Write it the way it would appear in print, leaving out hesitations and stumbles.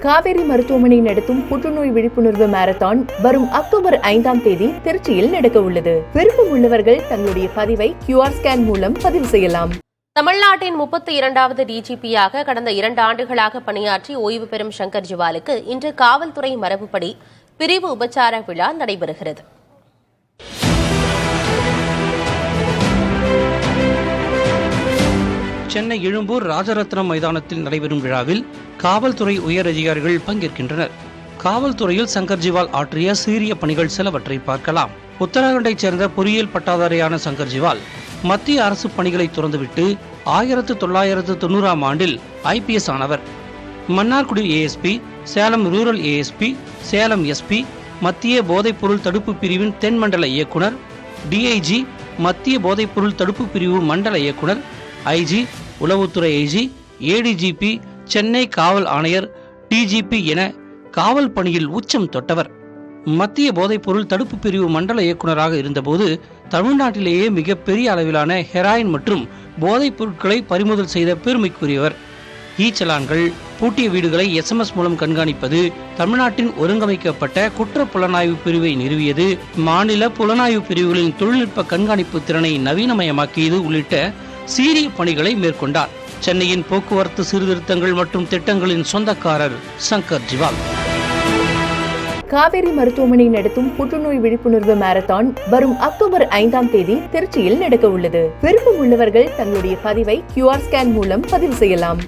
காவேரி மருத்துவமனை நடத்தும் புற்றுநோய் விழிப்புணர்வு மாரத்தான் வரும் அக்டோபர் 5ஆம் தேதி திருச்சியில் நடக்க உள்ளது. விருப்பம் உள்ளவர்கள் தங்களுடைய பதிவை QR ஸ்கேன் மூலம் பதிவு செய்யலாம். தமிழ்நாட்டின் 32வது டிஜிபியாக கடந்த 2 ஆண்டுகளாக பணியாற்றி ஓய்வு பெறும் சங்கர் ஜிவாலுக்கு இன்று காவல்துறை மரபுப்படி பிரிவு உபச்சார விழா நடைபெறுகிறது. சென்னை எழும்பூர் ராஜரத்னம் மைதானத்தில் நடைபெறும் விழாவில் காவல்துறை உயர் அதிகாரிகள் பங்கேற்கின்றனர். காவல்துறையில் சங்கர் ஜிவால் ஆற்றிய சீரிய பணிகள் சிலவற்றை பார்க்கலாம். உத்தரகாண்டைச் சேர்ந்த பொறியியல் பட்டாதாரியான சங்கர் ஜிவால் மத்திய அரசு பணிகளை துறந்துவிட்டு 1990ஆம் ஆண்டில் IPS ஆனவர். Mannargudi ASP, Salem rural ASP, Salem SP, மத்திய போதைப்பொருள் தடுப்பு பிரிவின் தென் மண்டல இயக்குனர், DIG, மத்திய போதைப்பொருள் தடுப்பு பிரிவு மண்டல இயக்குனர், IG, உளவுத்துறை IG, ADGP, சென்னை காவல் ஆணையர், DGP என காவல் பணியில் உச்சம் தொட்டவர். மத்திய போதைப்பொருள் தடுப்பு பிரிவு மண்டல இயக்குநராக இருந்தபோது தமிழ்நாட்டிலேயே மிகப்பெரிய அளவிலான ஹெராயின் மற்றும் போதைப் பொருட்களை பறிமுதல் செய்த பெருமைக்குரியவர். ஈச்சலான்கள், பூட்டிய வீடுகளை SMS மூலம் கண்காணிப்பது, தமிழ்நாட்டின் ஒருங்கமைக்கப்பட்ட குற்ற புலனாய்வு பிரிவை நிறுவியது, மாநில புலனாய்வு பிரிவுகளின் தொழில்நுட்ப கண்காணிப்பு திறனை நவீனமயமாக்கியது உள்ளிட்ட சீரிய பணிகளை மேற்கொண்டார். சென்னையின் போக்குவரத்து சீர்திருத்தங்கள் மற்றும் திட்டங்களின் சொந்தக்காரர் சங்கர் ஜிவால். காவேரி மருத்துவமனை நடத்தும் புற்றுநோய் விழிப்புணர்வு மாரத்தான் வரும் அக்டோபர் 5ஆம் தேதி திருச்சியில் நடக்க உள்ளது. விருப்பம் உள்ளவர்கள் தங்களுடைய பதிவை QR ஸ்கேன் மூலம் பதிவு செய்யலாம்.